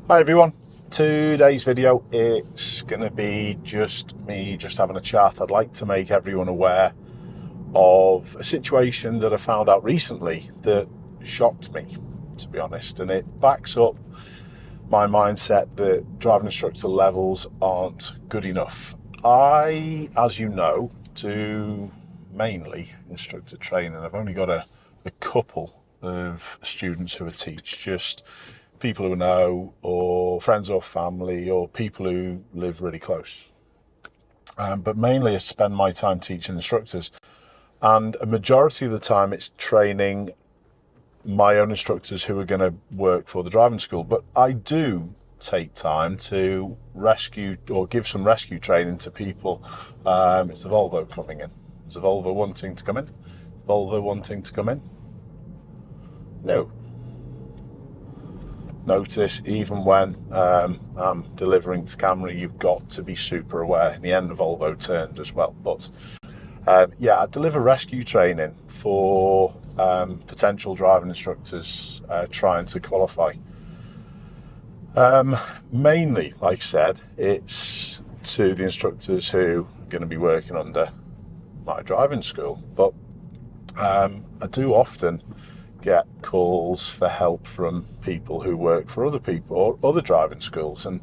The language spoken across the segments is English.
Hi everyone, today's video it's going to be just me having a chat. I'd like to make everyone aware of a situation that I found out recently that shocked me, to be honest, and it backs up my mindset that driving instructor levels aren't good enough. I, as you know, do mainly instructor training. I've only got a couple of students who I teach, just people who know, or friends or family, or people who live really close. But mainly I spend my time teaching instructors, and a majority of the time it's training my own instructors who are going to work for the driving school. But I do take time to rescue or give some rescue training to people. It's a Volvo coming in. Is a Volvo wanting to come in? Is Volvo wanting to come in? No. Notice, even when I'm delivering to camera, you've got to be super aware. In the end, the Volvo turned as well. But yeah, I deliver rescue training for potential driving instructors trying to qualify. Mainly, like I said, it's to the instructors who are going to be working under my driving school. But I do often get calls for help from people who work for other people or other driving schools, and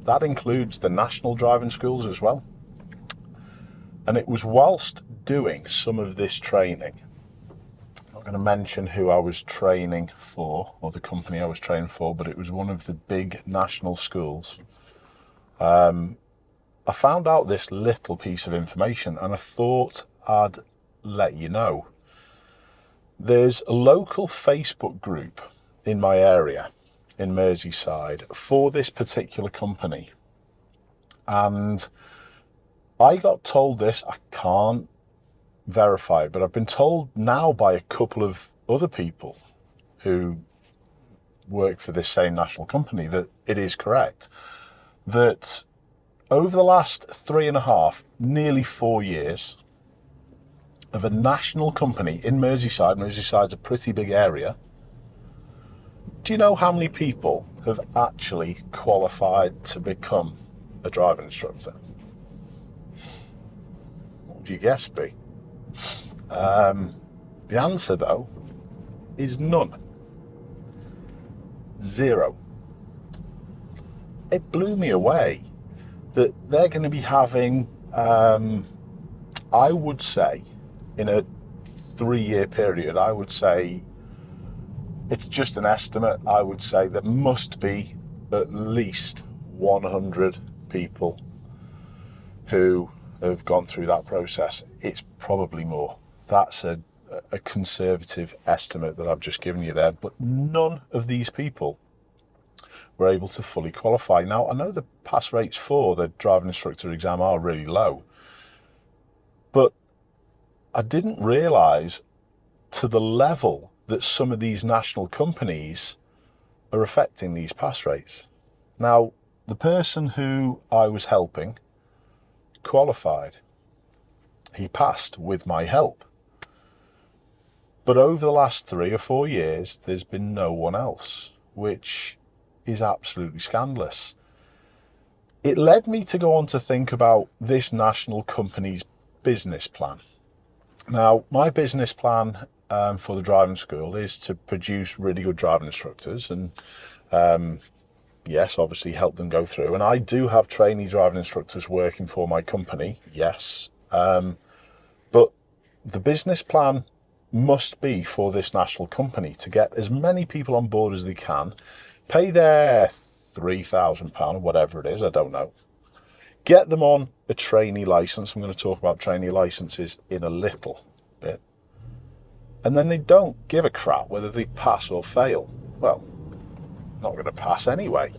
that includes the national driving schools as well. And it was whilst doing some of this training, I'm not going to mention who I was training for or the company I was training for, but it was one of the big national schools. I found out this little piece of information, and I thought I'd let you know. There's a local Facebook group in my area, in Merseyside, for this particular company. And I got told this, I can't verify it, but I've been told now by a couple of other people who work for this same national company that it is correct. That over the last 3.5, nearly 4 years, of a national company in Merseyside. Merseyside's a pretty big area. Do you know how many people have actually qualified to become a driving instructor? What would your guess be? The answer, though, is none. 0. It blew me away that they're going to be having, I would say, in a 3-year period, I would say, it's just an estimate, I would say there must be at least 100 people who have gone through that process. It's probably more. That's a conservative estimate that I've just given you there, but none of these people were able to fully qualify. Now, I know the pass rates for the driving instructor exam are really low, but I didn't realise to the level that some of these national companies are affecting these pass rates. Now, the person who I was helping qualified. He passed with my help. But over the last 3 or 4 years, there's been no one else, which is absolutely scandalous. It led me to go on to think about this national company's business plan. Now, my business plan for the driving school is to produce really good driving instructors and, yes, obviously help them go through. And I do have trainee driving instructors working for my company, yes. But the business plan must be for this national company to get as many people on board as they can, pay their £3,000 or whatever it is, I don't know. Get them on a trainee license. I'm going to talk about trainee licenses in a little bit. And then they don't give a crap whether they pass or fail. Well, not going to pass anyway.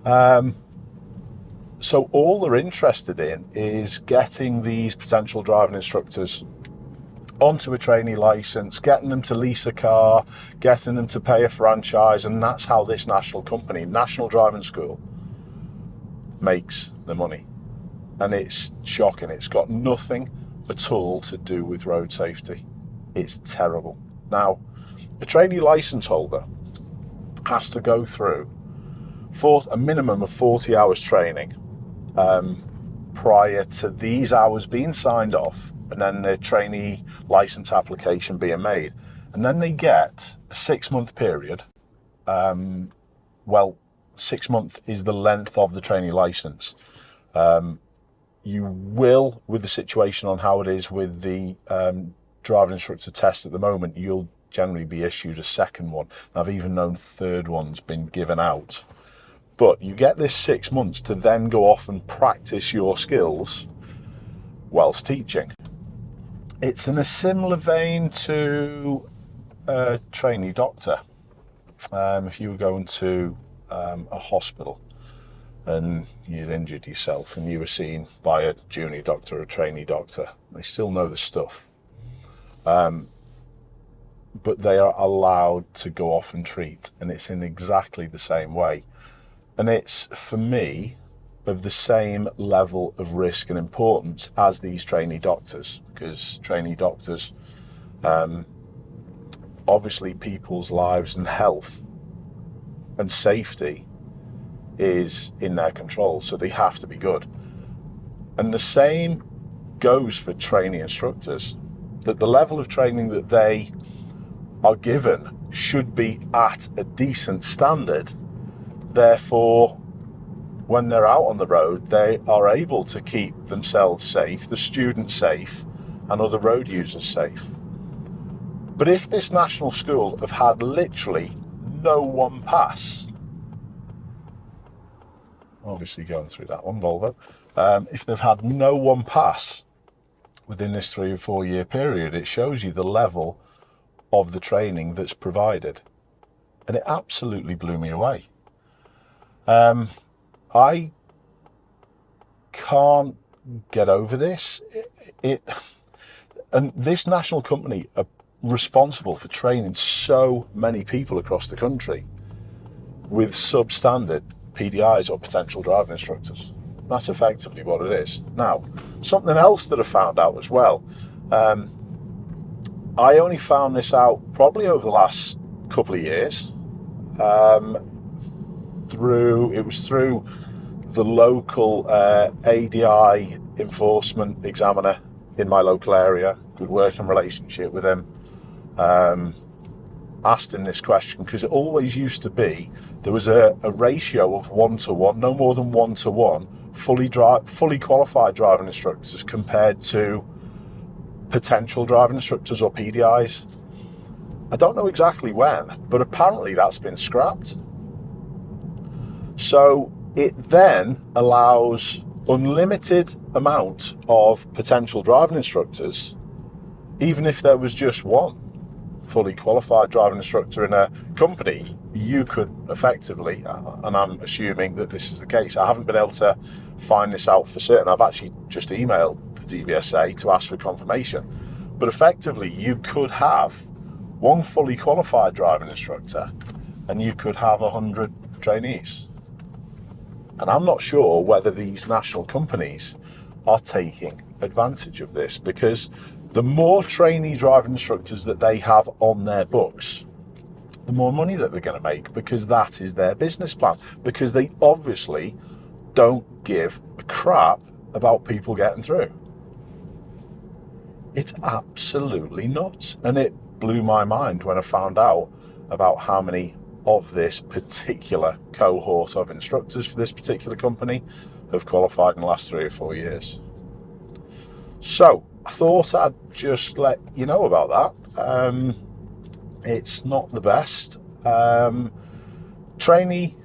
So all they're interested in is getting these potential driving instructors onto a trainee license, getting them to lease a car, getting them to pay a franchise, and that's how this national company, National Driving School, makes the money. And it's shocking. It's got nothing at all to do with road safety. It's terrible. Now, a trainee license holder has to go through for a minimum of 40 hours training prior to these hours being signed off, and then the trainee license application being made. And then they get a 6-month period. 6 months is the length of the trainee license. You will, with the situation on how it is with the driving instructor test at the moment, you'll generally be issued a second one. And I've even known third one's been given out. But you get this 6 months to then go off and practice your skills whilst teaching. It's in a similar vein to a trainee doctor. If you were going to a hospital and you'd injured yourself and you were seen by a junior doctor or a trainee doctor, they still know the stuff. But they are allowed to go off and treat, and it's in exactly the same way. And it's, for me, of the same level of risk and importance as these trainee doctors, because trainee doctors, obviously people's lives and health and safety is in their control, so they have to be good. And the same goes for trainee instructors, that the level of training that they are given should be at a decent standard. Therefore, when they're out on the road, they are able to keep themselves safe, the students safe, and other road users safe. But if this national school have had literally no one pass, obviously going through that one, Volvo, if they've had no one pass within this 3 or 4 year period, it shows you the level of the training that's provided. And it absolutely blew me away. I can't get over this. And this national company are responsible for training so many people across the country with substandard PDIs or potential driving instructors. That's effectively what it is. Now, something else that I found out as well. I only found this out probably over the last couple of years. It was through the local ADI enforcement examiner in my local area. Good working relationship with him. Asked him this question because it always used to be there was a ratio of 1-to-1, no more than 1-to-1, fully qualified driving instructors compared to potential driving instructors or PDIs. I don't know exactly when, but apparently that's been scrapped. So it then allows unlimited amount of potential driving instructors, even if there was just one fully qualified driving instructor in a company. You could effectively, and I'm assuming that this is the case, I haven't been able to find this out for certain, I've actually just emailed the DVSA to ask for confirmation, but effectively you could have one fully qualified driving instructor and you could have 100 trainees. And I'm not sure whether these national companies are taking advantage of this, because the more trainee driving instructors that they have on their books, the more money that they're going to make, because that is their business plan, because they obviously don't give a crap about people getting through. It's absolutely nuts. And it blew my mind when I found out about how many of this particular cohort of instructors for this particular company have qualified in the last 3 or 4 years. So I thought I'd just let you know about that. It's not the best. Trainee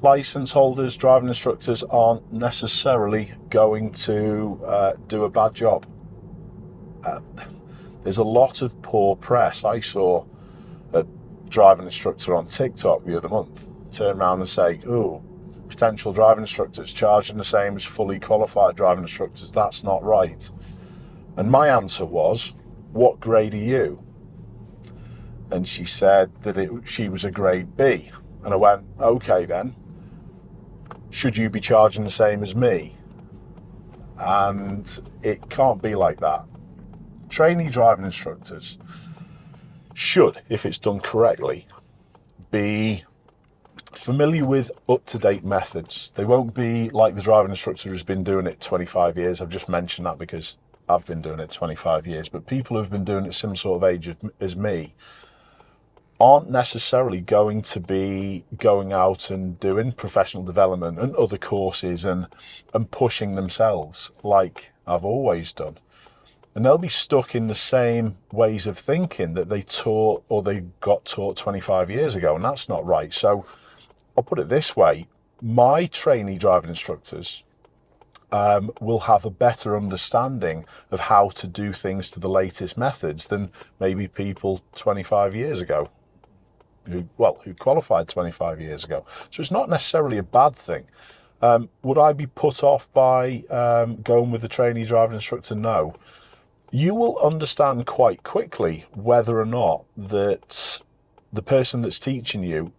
license holders, driving instructors aren't necessarily going to do a bad job. There's a lot of poor press. I saw a driving instructor on TikTok the other month turn around and say, "Oh, potential driving instructors charging the same as fully qualified driving instructors. That's not right." And my answer was, "What grade are you?" And she said that she was a grade B. And I went, "Okay then, should you be charging the same as me?" And it can't be like that. Trainee driving instructors should, if it's done correctly, be familiar with up-to-date methods. They won't be like the driving instructor who's been doing it 25 years. I've just mentioned that because I've been doing it 25 years, but people who've been doing it similar sort of age as me aren't necessarily going to be going out and doing professional development and other courses and pushing themselves like I've always done. And they'll be stuck in the same ways of thinking that they taught or they got taught 25 years ago, and that's not right. So I'll put it this way, my trainee driving instructors will have a better understanding of how to do things to the latest methods than maybe people 25 years ago, who qualified 25 years ago. So it's not necessarily a bad thing. Would I be put off by going with the trainee driving instructor? No. You will understand quite quickly whether or not that the person that's teaching you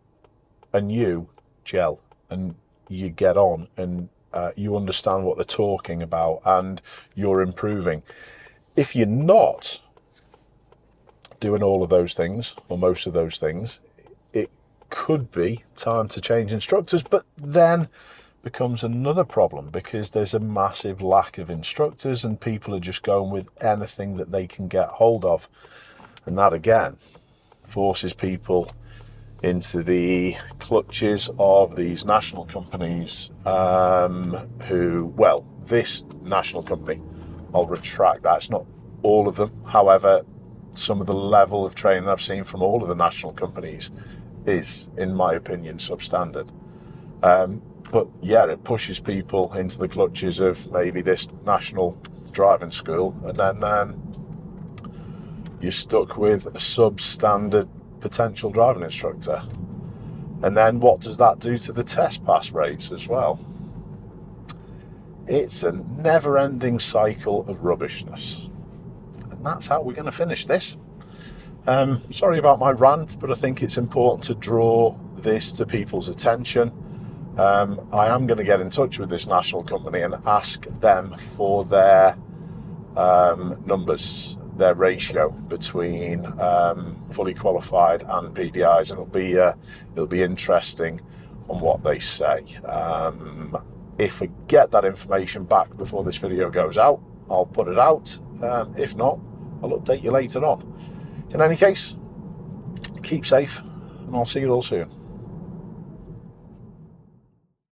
and you gel and you get on and you understand what they're talking about and you're improving. If you're not doing all of those things or most of those things, it could be time to change instructors, but then becomes another problem because there's a massive lack of instructors and people are just going with anything that they can get hold of. And that again forces people into the clutches of these national companies this national company, I'll retract that, it's not all of them. However, some of the level of training I've seen from all of the national companies is, in my opinion, substandard. But yeah, it pushes people into the clutches of maybe this national driving school, and then you're stuck with a substandard potential driving instructor. And then what does that do to the test pass rates as well? It's a never-ending cycle of rubbishness. And that's how we're going to finish this. Sorry about my rant, but I think it's important to draw this to people's attention. I am going to get in touch with this national company and ask them for their numbers, their ratio between fully qualified and PDIs, and it'll be interesting on what they say. If I get that information back before this video goes out, I'll put it out. If not, I'll update you later on. In any case, keep safe, and I'll see you all soon.